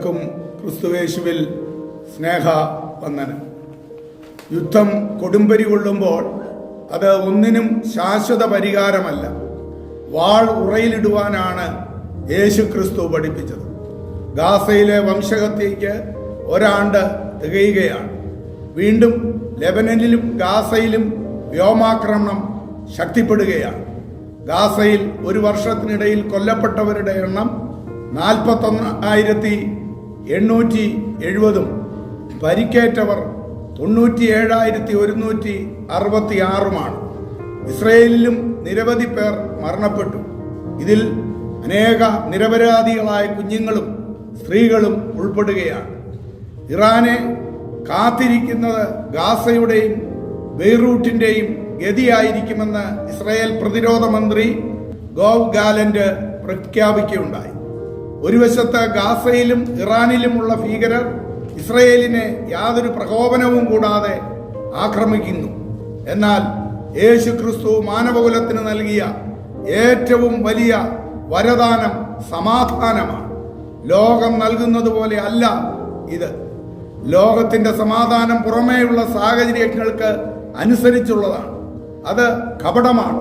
ഏവർക്കും ക്രിസ്തുവേശുവിൽ സ്നേഹവന്ദനം. യുദ്ധം കൊടുമ്പരി കൊള്ളുമ്പോൾ അത് ഒന്നിനും ശാശ്വത പരിഹാരമല്ല. വാൾ ഉറയിലിടുവാനാണ് യേശു ക്രിസ്തു പഠിപ്പിച്ചത്. ഗാസയിലെ വംശഹത്യയ്ക്ക് ഒരാണ്ട് തികയുകയാണ്. വീണ്ടും ലെബനനിലും ഗാസയിലും വ്യോമാക്രമണം ശക്തിപ്പെടുകയാണ്. ഗാസയിൽ ഒരു വർഷത്തിനിടയിൽ കൊല്ലപ്പെട്ടവരുടെ എണ്ണം 41,870, പരിക്കേറ്റവർ 97,166. ഇസ്രയേലിലും നിരവധി പേർ മരണപ്പെട്ടു. ഇതിൽ അനേക നിരപരാധികളായ കുഞ്ഞുങ്ങളും സ്ത്രീകളും ഉൾപ്പെടുകയാണ്. ഇറാനെ കാത്തിരിക്കുന്നത് ഗാസയുടെയും ബെയ്റൂട്ടിന്റെയും ഗതിയായിരിക്കുമെന്ന് ഇസ്രായേൽ പ്രതിരോധ മന്ത്രി ഗോവ് ഗാലന്റ് പ്രഖ്യാപിക്കുകയുണ്ടായി. ഒരു വശത്ത് ഗാസയിലും ഇറാനിലുമുള്ള ഭീകരർ ഇസ്രയേലിനെ യാതൊരു പ്രകോപനവും കൂടാതെ ആക്രമിക്കുന്നു. എന്നാൽ യേശു ക്രിസ്തു മാനവകുലത്തിന് നൽകിയ ഏറ്റവും വലിയ വരദാനം സമാധാനമാണ്. ലോകം നൽകുന്നത് പോലെ അല്ല ഇത്. ലോകത്തിന്റെ സമാധാനം പുറമേയുള്ള സാഹചര്യങ്ങൾക്ക് അനുസരിച്ചുള്ളതാണ്. അത് കപടമാണ്.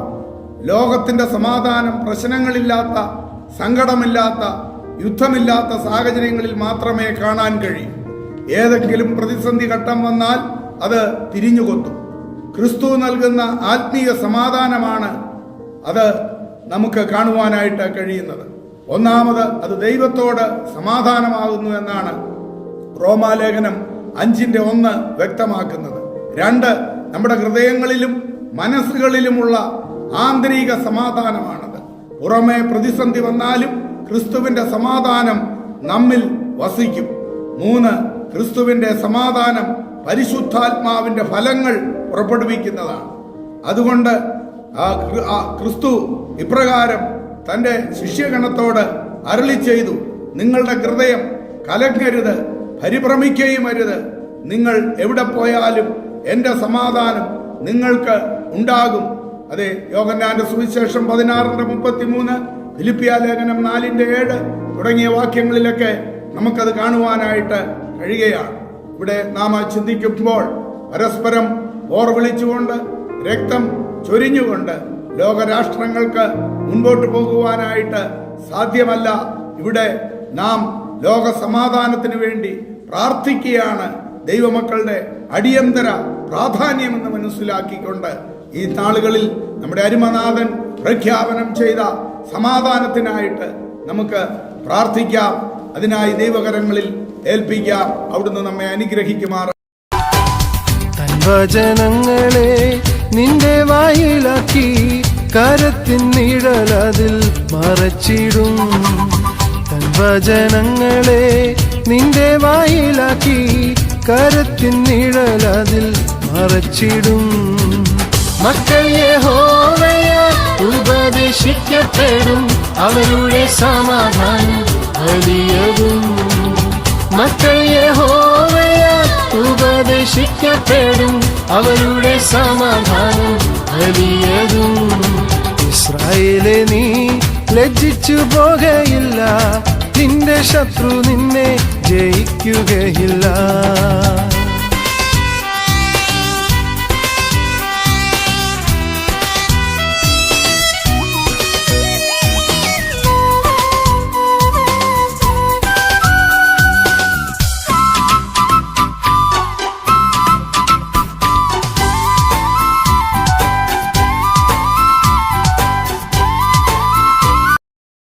ലോകത്തിന്റെ സമാധാനം പ്രശ്നങ്ങളില്ലാത്ത, സങ്കടമില്ലാത്ത, യുദ്ധമില്ലാത്ത സാഹചര്യങ്ങളിൽ മാത്രമേ കാണാൻ കഴിയൂ. ഏതെങ്കിലും പ്രതിസന്ധി ഘട്ടം വന്നാൽ അത് തിരിഞ്ഞുകൊത്തും. ക്രിസ്തു നൽകുന്ന ആത്മീയ സമാധാനമാണ് അത് നമുക്ക് കാണുവാനായിട്ട് കഴിയുന്നത്. ഒന്നാമത്, അത് ദൈവത്തോട് സമാധാനമാകുന്നു എന്നാണ് റോമാലേഖനം 5:1 വ്യക്തമാക്കുന്നത്. 2, നമ്മുടെ ഹൃദയങ്ങളിലും മനസ്സുകളിലുമുള്ള ആന്തരിക സമാധാനമാണത്. പുറമെ പ്രതിസന്ധി വന്നാലും ക്രിസ്തുവിന്റെ സമാധാനം നമ്മിൽ വസിക്കും. 3, ക്രിസ്തുവിന്റെ സമാധാനം പരിശുദ്ധാത്മാവിന്റെ ഫലങ്ങൾ പുറപ്പെടുവിക്കുന്നതാണ്. അതുകൊണ്ട് ക്രിസ്തു ഇപ്രകാരം തന്റെ ശിഷ്യഗണത്തോട് അരുളി ചെയ്തു: നിങ്ങളുടെ ഹൃദയം കലങ്ങരുത്, പരിഭ്രമിക്കുകയും അരുത്. നിങ്ങൾ എവിടെ പോയാലും എന്റെ സമാധാനം നിങ്ങൾക്ക് ഉണ്ടാകും. അതെ, യോഹന്നാന്റെ സുവിശേഷം 16:33, ഫിലിപ്പിയ ലേഖനം 4:7 തുടങ്ങിയ വാക്യങ്ങളിലൊക്കെ നമുക്കത് കാണുവാനായിട്ട് കഴിയുകയാണ്. ഇവിടെ നാം ചിന്തിക്കുമ്പോൾ പരസ്പരം ഓർവിളിച്ചുകൊണ്ട്, രക്തം ചൊരിഞ്ഞുകൊണ്ട് ലോകരാഷ്ട്രങ്ങൾക്ക് മുൻപോട്ട് പോകുവാനായിട്ട് സാധ്യമല്ല. ഇവിടെ നാം ലോക സമാധാനത്തിന് വേണ്ടി പ്രാർത്ഥിക്കുകയാണ്. ദൈവമക്കളുടെ അടിയന്തര പ്രാധാന്യമെന്ന് മനസ്സിലാക്കിക്കൊണ്ട് ഈ നാളുകളിൽ നമ്മുടെ അരുമനാഥൻ പ്രഖ്യാപനം ചെയ്ത സമാധാനത്തിനായിട്ട് നമുക്ക് പ്രാർത്ഥിക്കാം. അതിനായി ദൈവകരങ്ങളിൽ ഏൽപ്പിക്കാം. അവിടുന്ന് നമ്മെ അനുഗ്രഹിക്കുമാർ. തൻ വചനങ്ങളെ നിന്റെ വായിലാക്കി കരത്തിൻ നിഴലതിൽ മറച്ചിടും. തൻ വചനങ്ങളെ നിന്റെ വായിലാക്കി കരത്തിൻ നിഴലതിൽ മറച്ചിടും. മക്കൾ യഹോവയാൽ ഉപദേശിക്കപ്പെടും, അവരുടെ സമാധാനം വലിയതും. മക്കൾ യഹോവയാൽ ഉപദേശിക്കപ്പെടും, അവരുടെ സമാധാനം വലിയതും. ഇസ്രായേലേ, നീ ലജ്ജിച്ചു പോകയില്ല, നിന്റെ ശത്രു നിന്നെ ജയിക്കുകയില്ല.